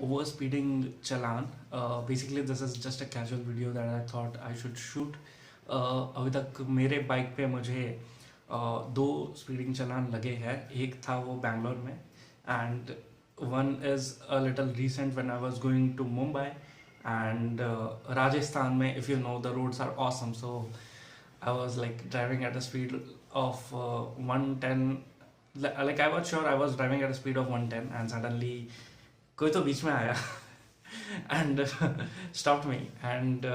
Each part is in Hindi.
over speeding challan. Basically, this is just a casual video that I thought I should shoot. अभी तक मेरे बाइक पे मुझे दो स्पीडिंग चलान लगे हैं. एक था वो बैंगलोर में, and one is a little recent when I was going to Mumbai, and Rajasthan में if you know the roads are awesome. So I was like driving at a speed of 110. Like I was sure I was driving at a speed of 110, and suddenly कोई तो बीच में आया एंड स्टॉप मी एंड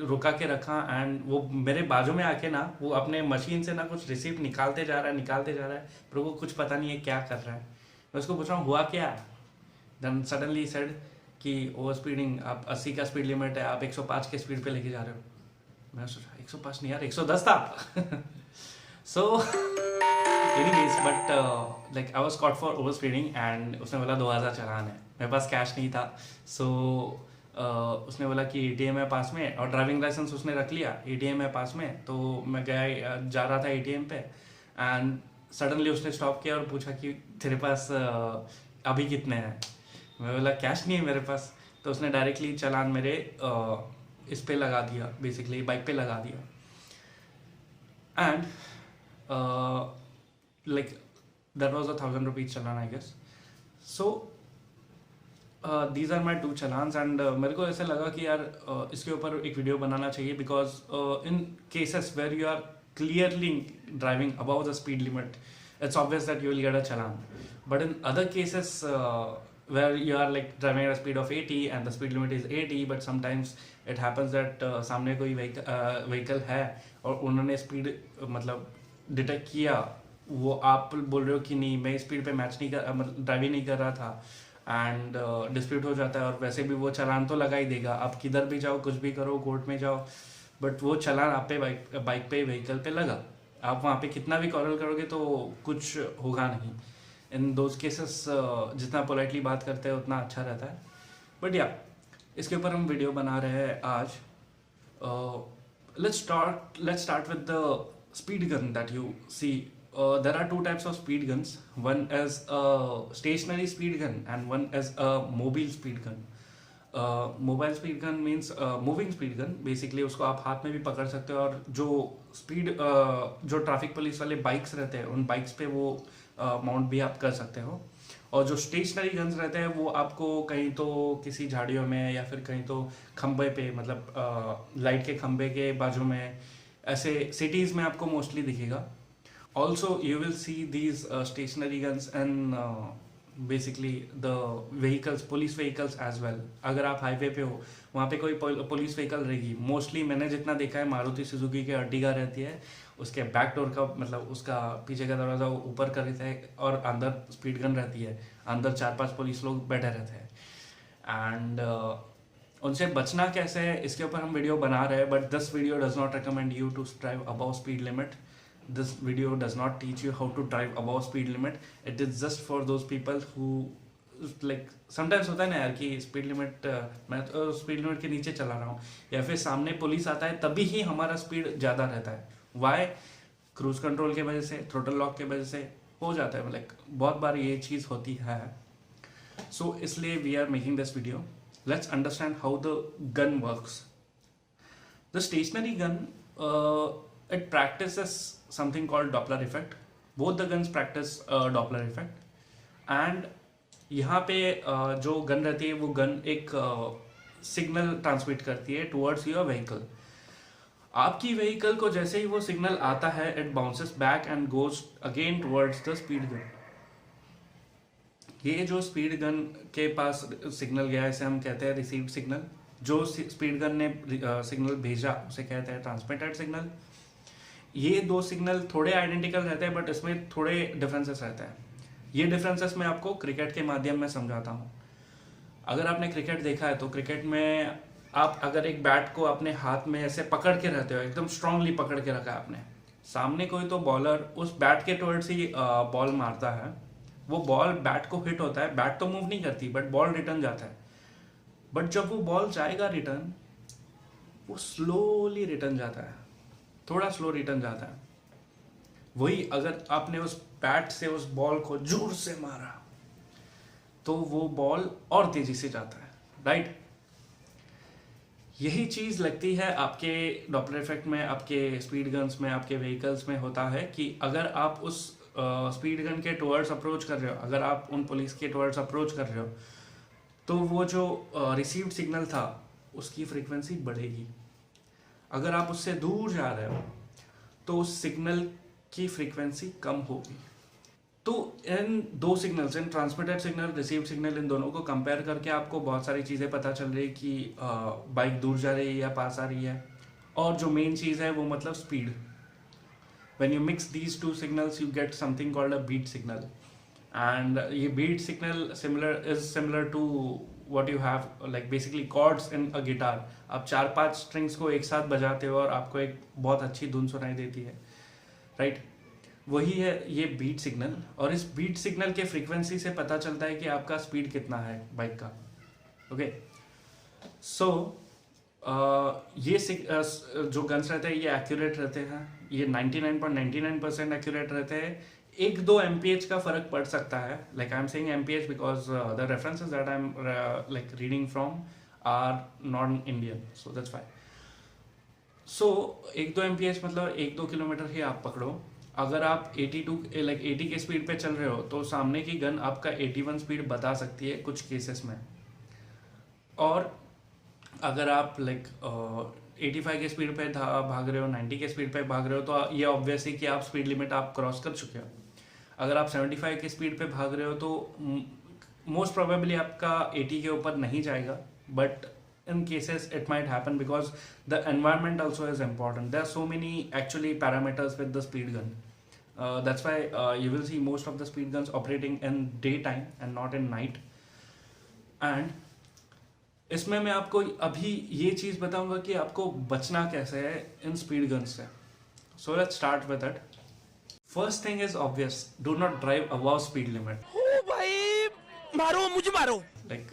रुका के रखा. एंड वो मेरे बाजू में आके ना वो अपने मशीन से ना कुछ रिसीप्ट निकालते जा रहा है, पर वो कुछ पता नहीं है क्या कर रहा है. मैं उसको पूछ रहा हूँ हुआ क्या. देन सडनली सेड कि ओवर स्पीडिंग, आप 80 का स्पीड लिमिट है, आप 105 के स्पीड पे लेके जा रहे हो. मैं सोचा 105 नहीं यार, 110 था. So anyways, but like I was cot for over speeding, and उसने बोला 2000 चालान है. मेरे पास कैश नहीं था. सो उसने बोला कि एटीएम है पास में, और ड्राइविंग लाइसेंस उसने रख लिया, एटीएम है पास में. तो मैं गया, जा रहा था एटीएम पे, एंड सडनली उसने स्टॉप किया और पूछा कि तेरे पास अभी कितने हैं. मैं बोला कैश नहीं है मेरे पास. तो उसने डायरेक्टली चालान मेरे इस पे लगा दिया, बेसिकली बाइक पे लगा दिया. एंड लाइक दैट वाज ₹1000 चालान I guess. So these are my 2 challans, and मेरे को ऐसे लगा कि यार इसके ऊपर एक वीडियो बनाना चाहिए, because in cases where you are clearly driving above the speed limit, it's obvious that you will get a challan. But in other cases where you are like driving at a speed of 80 and the speed limit is 80, but sometimes it happens that सामने कोई vehicle है और उन्होंने speed मतलब डिटेक्ट किया, वो आप बोल रहे हो कि नहीं मैं स्पीड पे मैच नहीं कर, मतलब ड्राइविंग नहीं कर रहा था, एंड डिस्प्यूट हो जाता है. और वैसे भी वो चालान तो लगा ही देगा, आप किधर भी जाओ, कुछ भी करो, कोर्ट में जाओ, बट वो चालान आप पे बाइक पे व्हीकल पे लगा. आप वहाँ पे कितना भी कॉरल करोगे तो कुछ होगा नहीं. इन दोज केसेस जितना पोलाइटली बात करते हैं उतना अच्छा रहता है. बट या इसके ऊपर हम वीडियो बना रहे हैं आज. Let's start with the speed gun that you see. There are 2 types of speed guns. One is a stationary speed gun and one is a mobile speed gun. Mobile speed gun means moving speed gun. Basically उसको आप हाथ में भी पकड़ सकते हो, और जो स्पीड जो ट्रैफिक पुलिस वाले बाइक्स रहते हैं उन बाइक्स पे वो माउंट भी आप कर सकते हो. और जो स्टेशनरी गन्स रहते हैं वो आपको कहीं तो किसी झाड़ियों में या फिर कहीं तो खंबे पे, मतलब लाइट के खंबे के बाजू में, ऐसे सिटीज़ में आपको मोस्टली दिखेगा. Also you will see these stationary guns and basically the vehicles, police vehicles as well. अगर आप हाईवे पे हो, वहाँ पे कोई पुलिस व्हीकल रहेगी. मोस्टली मैंने जितना देखा है मारुति सुजुकी की अर्टिगा रहती है, उसके बैक डोर का मतलब उसका पीछे का दरवाज़ा ऊपर कर रहता है, और अंदर स्पीड गन रहती है, अंदर 4-5 पुलिस लोग बैठे रहते हैं. एंड उनसे बचना कैसे है इसके ऊपर हम वीडियो बना रहे हैं. But this video does not recommend you to drive above speed limit. This video does not teach you how to drive above speed limit. It is just for those people who like sometimes होता है ना यार कि स्पीड लिमिट, मैं तो स्पीड लिमिट के नीचे चला रहा हूँ, या फिर सामने पुलिस आता है तभी ही हमारा स्पीड ज़्यादा रहता है. वाई? क्रूज कंट्रोल के वजह से, थ्रोटल लॉक के वजह से हो जाता है. लाइक बहुत बार ये चीज़ होती है. सो इसलिए we are making this video. Let's understand how the gun works. The stationary gun, it practices something called Doppler effect. Both the guns practice Doppler effect. And यहाँ पे जो गन रहती है वो गन एक सिग्नल ट्रांसमिट करती है टुवर्ड्स योर व्हीकल. आपकी व्हीकल को जैसे ही वो सिग्नल आता है, it bounces back and goes again towards the speed gun. ये जो स्पीड गन के पास सिग्नल गया है इसे हम कहते हैं रिसीव्ड सिग्नल. जो स्पीड गन ने सिग्नल भेजा उसे कहते हैं ट्रांसमिटेड सिग्नल. ये 2 सिग्नल थोड़े आइडेंटिकल रहते हैं, बट इसमें थोड़े डिफरेंसेस रहते हैं. ये डिफरेंसेस मैं आपको क्रिकेट के माध्यम में समझाता हूँ. अगर आपने क्रिकेट देखा है तो क्रिकेट में आप अगर एक बैट को अपने हाथ में ऐसे पकड़ के रहते हो, एकदम स्ट्रांगली पकड़ के रखा है आपने, सामने कोई तो बॉलर उस बैट के टुवर्ड्स ही बॉल मारता है. वो बॉल बैट को हिट होता है, बैट तो मूव नहीं करती बट बॉल रिटर्न जाता है. बट जब वो बॉल जाएगा रिटर्न, वो स्लोली रिटर्न जाता है, थोड़ा स्लो रिटर्न जाता है. वही अगर आपने उस बैट से उस बॉल को जोर से मारा तो वो बॉल और तेजी से जाता है, राइट। यही चीज़ लगती है आपके डॉपलर इफेक्ट में, आपके स्पीड गन्स में, आपके व्हीकल्स में होता है कि अगर आप उस स्पीड गन के टुवर्ड्स अप्रोच कर रहे हो, अगर आप उन पुलिस के टुवर्ड्स अप्रोच कर रहे हो, तो वो जो रिसीव्ड सिग्नल था उसकी फ्रीक्वेंसी बढ़ेगी। अगर आप उससे दूर जा रहे हो तो उस सिग्नल की फ्रीक्वेंसी कम होगी। तो इन दो सिग्नल्स, इन ट्रांसमिटेड सिग्नल, रिसीव्ड सिग्नल, इन दोनों को कंपेयर करके आपको बहुत सारी चीज़ें पता चल रही है कि बाइक दूर जा रही है या पास आ रही है। और जो मेन चीज़ है वो मतलब speed. When you mix these two signals you get something called a beat signal, and ये beat signal similar to what you have like basically chords in a guitar. आप 4-5 स्ट्रिंग्स को एक साथ बजाते हो और आपको एक बहुत अच्छी धुन सुनाई देती है, राइट। वही है ये बीट सिग्नल, और इस बीट सिग्नल के फ्रीक्वेंसी से पता चलता है कि आपका स्पीड कितना है बाइक का। ओके, सो ये जो गन्स रहते हैं ये एक्यूरेट रहते हैं, ये 99.99% एक्यूरेट रहते हैं। 1-2 एमपीएच का फर्क पड़ सकता है, like I am saying mph because the references that I am like reading from are non Indian, so that's why. So 1-2 mph मतलब 1-2 किलोमीटर ही आप पकड़ो। अगर आप 80 के स्पीड पे चल रहे हो तो सामने की गन आपका 81 स्पीड बता सकती है कुछ केसेस में। और अगर आप 85 के स्पीड पे भाग रहे हो, 90 के स्पीड पे भाग रहे हो, तो ये ऑब्वियस है कि आप स्पीड लिमिट आप क्रॉस कर चुके हो। अगर आप 75 के स्पीड पे भाग रहे हो तो मोस्ट प्रोबेबली आपका 80 के ऊपर नहीं जाएगा, but in cases it might happen because the environment also is important. There are so many actually parameters with the speed gun. That's why you will see most of the speed guns operating in daytime and not in night. And इसमें मैं आपको अभी ये चीज़ बताऊंगा कि आपको बचना कैसे है इन स्पीड गन्स से। So let's start with it. First thing is obvious. Do not drive above speed limit. ओ भाई मारो मुझे मारो। Like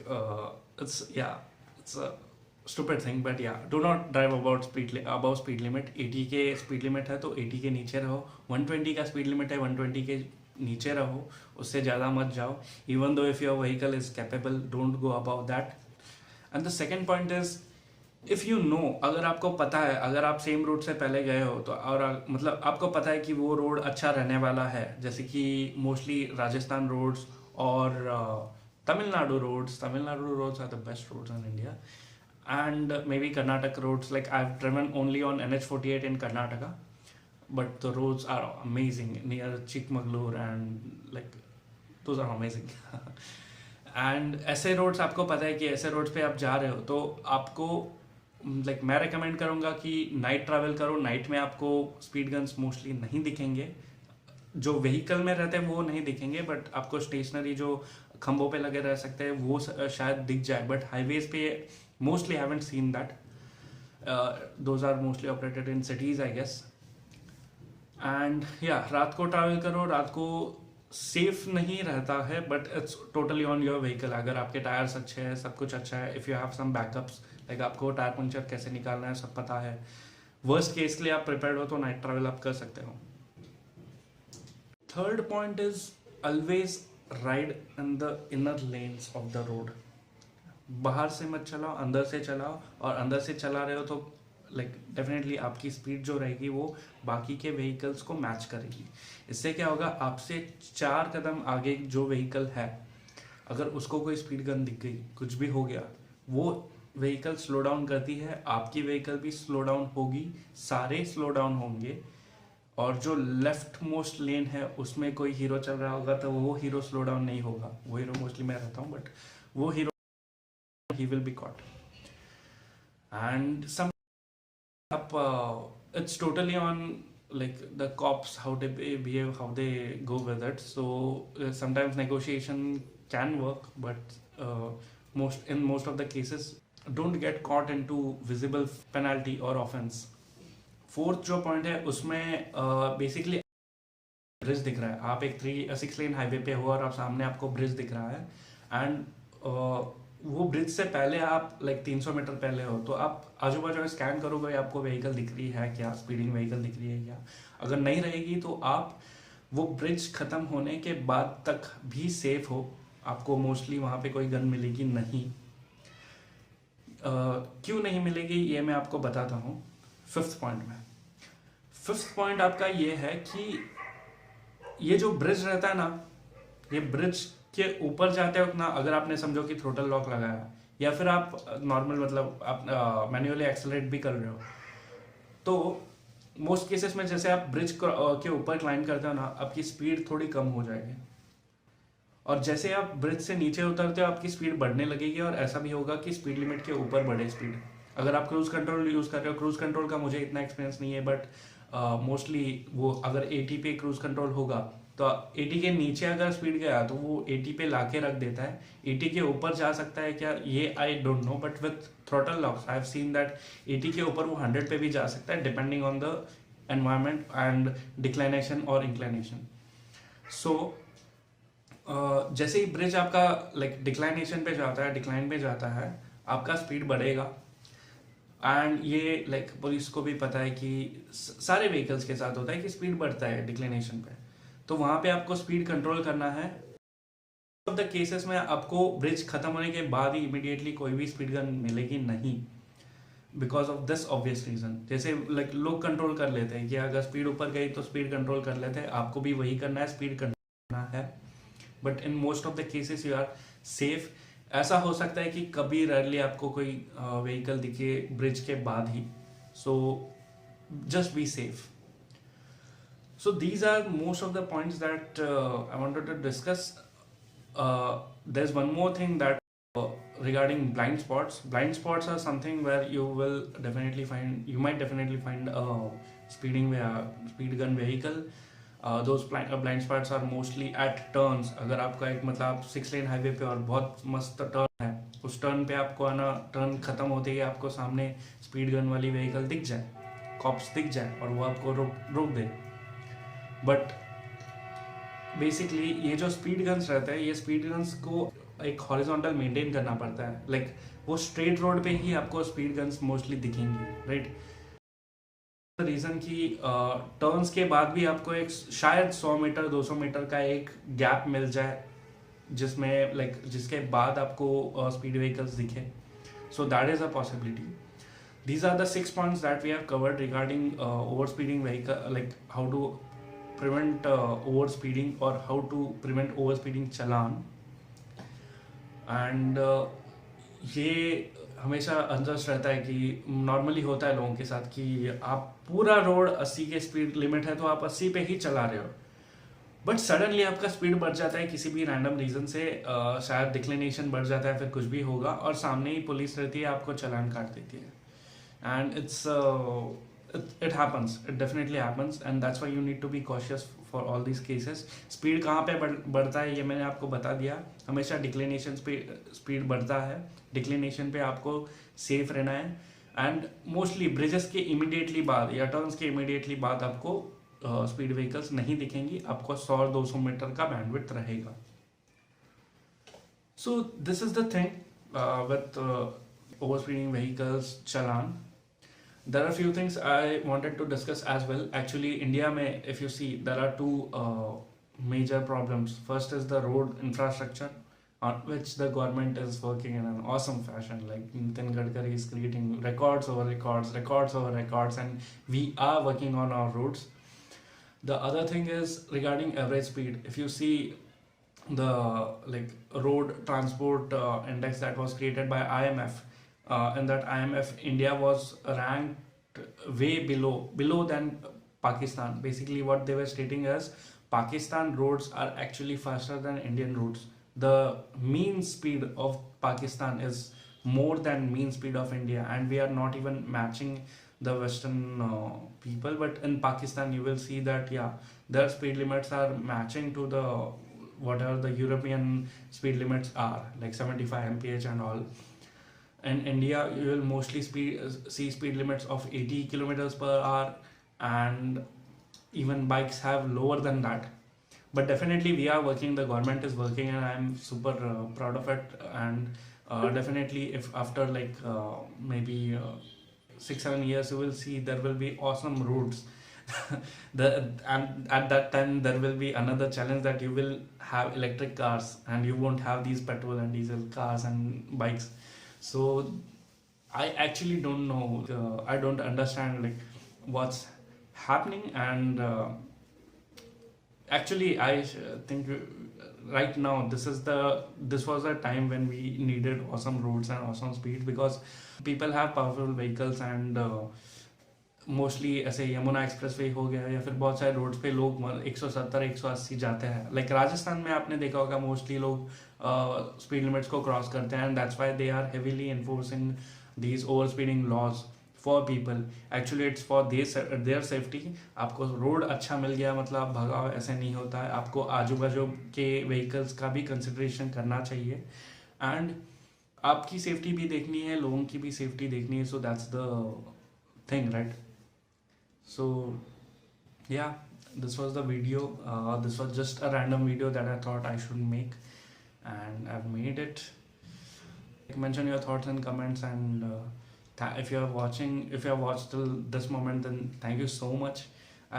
it's a stupid thing, but yeah, do not drive above speed limit. 80 के स्पीड लिमिट है तो 80 के नीचे रहो। 120 का स्पीड लिमिट है, 120 के नीचे रहो, उससे ज़्यादा मत जाओ। Even though if your vehicle is capable, don't go above that. And the second point is, if you know, अगर आपको पता है, अगर आप सेम रूट से पहले गए हो तो, और मतलब आपको पता है कि वो रोड अच्छा रहने वाला है, जैसे कि मोस्टली राजस्थान रोड्स और Tamil Nadu roads are the best roads in India, and maybe Karnataka roads. Like I've driven only on NH48 in Karnataka, but the roads are amazing near Chikmagalur, and like those are amazing. And ऐसे रोड्स आपको पता है कि ऐसे रोड्स पे आप जा रहे हो तो आपको like मैं recommend करूँगा कि नाइट ट्रैवल करो। नाइट में आपको स्पीड गन्स मोस्टली नहीं दिखेंगे, जो व्हीकल में रहते हैं वो नहीं दिखेंगे, बट आपको स्टेशनरी जो खंभों पे लगे रह सकते हैं वो शायद दिख जाए, बट हाईवेज पे mostly I haven't seen that. Those are mostly operated in cities, I guess. And yeah, रात को ट्रैवल करो। रात को सेफ नहीं रहता है, but it's totally on your vehicle. अगर आपके टायर्स अच्छे हैं, सब कुछ अच्छा है, if you have some backups, like आपको टायर पंचर कैसे निकालना है सब पता है, वर्स्ट केस के लिए आप प्रिपेयर्ड हो, तो नाइट ट्रैवल आप कर सकते हो। Third point is always ride in the inner lens of the road. बाहर से मत चलाओ, अंदर से चलाओ। और अंदर से चला रहे हो तो लाइक डेफिनेटली आपकी स्पीड जो रहेगी वो बाकी के व्हीकल्स को मैच करेगी। इससे क्या होगा, आपसे 4 कदम आगे जो व्हीकल है, अगर उसको कोई स्पीड गन दिख गई, कुछ भी हो गया, वो व्हीकल स्लो डाउन करती है, आपकी व्हीकल भी स्लो डाउन होगी, सारे स्लो डाउन होंगे। और जो लेफ्ट मोस्ट लेन है उसमें कोई हीरो चल रहा होगा तो वो हीरो स्लो डाउन नहीं होगा। वो हीरो मोस्टली मैं रहता हूँ, बट वो hero he will be caught. And some it's totally on like the cops, how they behave, how they go with it. So sometimes negotiation can work, but in most of the cases don't get caught into visible penalty or offense. Fourth जो पॉइंट है उसमें बेसिकली ब्रिज दिख रहा है। आप एक 6 लेन हाईवे पे हो और आप सामने आपको ब्रिज दिख रहा है, एंड वो ब्रिज से पहले आप 300 मीटर पहले हो, तो आप आजू बाजू स्कैन करोगे, आपको व्हीकल दिख रही है क्या, स्पीडिंग व्हीकल दिख रही है क्या। अगर नहीं रहेगी तो आप वो ब्रिज खत्म होने के बाद तक भी सेफ हो। आपको मोस्टली वहाँ पे कोई गन मिलेगी नहीं। क्यों नहीं मिलेगी ये मैं आपको बताता हूँ फिफ्थ पॉइंट में। फिफ्थ पॉइंट आपका ये है कि ये जो ब्रिज रहता है ना, ये ब्रिज के ऊपर जाते वक्त ना, अगर आपने समझो कि थ्रोटल लॉक लगाया या फिर आप नॉर्मल मतलब आप मैन्युअली एक्सेलरेट भी कर रहे हो, तो मोस्ट केसेस में जैसे आप ब्रिज के ऊपर क्लाइंब करते हो ना, आपकी स्पीड थोड़ी कम हो जाएगी, और जैसे आप ब्रिज से नीचे उतरते हो आपकी स्पीड बढ़ने लगेगी, और ऐसा भी होगा कि स्पीड लिमिट के ऊपर बढ़े स्पीड। अगर आप क्रूज कंट्रोल यूज़ कर रहे हो, क्रूज कंट्रोल का मुझे इतना एक्सपीरियंस नहीं है, बट मोस्टली वो अगर 80 पे क्रूज कंट्रोल होगा तो 80 के नीचे अगर स्पीड गया तो वो 80 पे लाके रख देता है। 80 के ऊपर जा सकता है क्या, ये I don't know, but with throttle locks I have seen that 80 के ऊपर वो 100 पे भी जा सकता है, depending on the environment and declination और इंक्लाइनेशन। सो जैसे ही ब्रिज आपका लाइक डिक्लाइनेशन पे जाता है, डिक्लाइन पे जाता है, आपका स्पीड बढ़ेगा। एंड ये लाइक पुलिस को भी पता है कि सारे व्हीकल्स के साथ होता है कि स्पीड बढ़ता है डिक्लिनेशन पे, तो वहां पे आपको स्पीड कंट्रोल करना है। ऑफ द केसेस में आपको ब्रिज खत्म होने के बाद ही इमीडिएटली कोई भी स्पीड गन मिलेगी नहीं, because of this obvious reason. जैसे लाइक लोग कंट्रोल कर लेते हैं कि अगर स्पीड ऊपर गई तो स्पीड कंट्रोल कर लेते हैं, आपको भी वही करना है, स्पीड कंट्रोल करना है, but in most of the cases you are safe. ऐसा हो सकता है कि कभी रेयरली आपको कोई व्हीकल दिखे ब्रिज के बाद ही, so just be safe. So these are most of the points that I wanted to discuss. There's one more thing that regarding blind spots. Blind spots are something where you might definitely find a speed gun vehicle. Those blind spots are mostly at turns. अगर आपका एक मतलब 6 लेन हाईवे पे और बहुत मस्त टर्न है, उस टर्न पे आपको आना, टर्न खत्म होते ही आपको सामने स्पीड गन वाली व्हीकल दिख जाए, कॉप्स दिख जाए और वो आपको रोक दे। बट बेसिकली ये जो स्पीड गन्स रहते हैं, ये स्पीड गन्स को एक हॉरिजॉन्टल मेंटेन करना पड़ता है। लाइक वो स्ट्रेट रोड पे ही आपको स्पीड गन्स मोस्टली दिखेंगी, राइट। रीजन कि टर्न्स के बाद भी आपको एक शायद 100 मीटर 200 मीटर का एक गैप मिल जाए जिसमें लाइक जिसके बाद आपको स्पीड व्हीकल्स दिखे, so that is a possibility. These are the 6 points that we have covered regarding overspeeding vehicle, like how to prevent overspeeding or how to prevent overspeeding challan. And ये हमेशा अंदर रहता है कि नॉर्मली होता है लोगों के साथ कि आप पूरा रोड 80 के स्पीड लिमिट है तो आप 80 पे ही चला रहे हो, बट सडनली आपका स्पीड बढ़ जाता है किसी भी रैंडम रीजन से, शायद डिक्लिनेशन बढ़ जाता है, फिर कुछ भी होगा और सामने ही पुलिस रहती है, आपको चालान काट देती है। And it happens, it definitely happens, and that's why you need to be cautious for all these cases. Speed कहाँ पे बढ़ता है ये मैंने आपको बता दिया। हमेशा डिक्लिनेशन पे स्पीड बढ़ता है, डिक्लिनेशन पे आपको सेफ रहना है, एंड मोस्टली ब्रिजेस के इमीडिएटली बाद या टर्न्स के इमीडिएटली बाद आपको स्पीड व्हीकल्स नहीं दिखेंगी, आपको 100-200 मीटर का बैंडविड्थ रहेगा। So this is the thing with overspeeding vehicles challan. There are a few things I wanted to discuss as well. Actually, India mein, if you see, there are two major problems. First is the road infrastructure, on which the government is working in an awesome fashion. Like Nitin Gadkari is creating records over records, records over records, and we are working on our roads. The other thing is regarding average speed. If you see the like road transport index that was created by IMF, in that IMF, India was ranked way below than Pakistan. Basically what they were stating is Pakistan roads are actually faster than Indian roads. The mean speed of Pakistan is more than mean speed of India, and we are not even matching the Western people. But in Pakistan you will see that their speed limits are matching to the whatever the European speed limits are, like 75 mph and all. In India you will mostly see speed limits of 80 kilometers per hour, and even bikes have lower than that. But definitely we are working, the government is working, and I am super proud of it. And definitely if after like maybe 6-7 years you will see there will be awesome roads. And at that time there will be another challenge that you will have electric cars and you won't have these petrol and diesel cars and bikes. So I actually don't know. I don't understand like what's happening, and actually think right now this was a time when we needed awesome roads and awesome speeds, because people have powerful vehicles and mostly ऐसे यमुना एक्सप्रेस वे हो गया या फिर बहुत सारे रोड्स पे लोग 170 180 जाते हैं. लाइक राजस्थान में आपने देखा होगा मोस्टली लोग स्पीड लिमिट्स को क्रॉस करते हैं, and that's why they are heavily enforcing these over speeding laws for people. Actually it's for their safety. आपको रोड अच्छा मिल गया मतलब आप भगाओ, ऐसे नहीं होता है. आपको आजू बाजू के व्हीकल्स का भी कंसिडरेशन करना चाहिए, एंड आपकी सेफ्टी भी देखनी है, लोगों की भी सेफ्टी देखनी है. So that's the thing, right? So yeah, this was the video. This was just a random video that I thought I should make, and I've made it. Mention your thoughts and comments, and if you are watching, if you have watched till this moment, then thank you so much.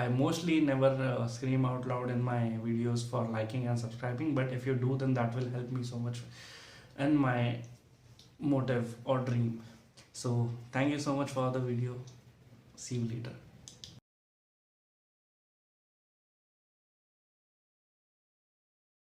I mostly never scream out loud in my videos for liking and subscribing, but if you do, then that will help me so much in my motive or dream. So thank you so much for the video. See you later.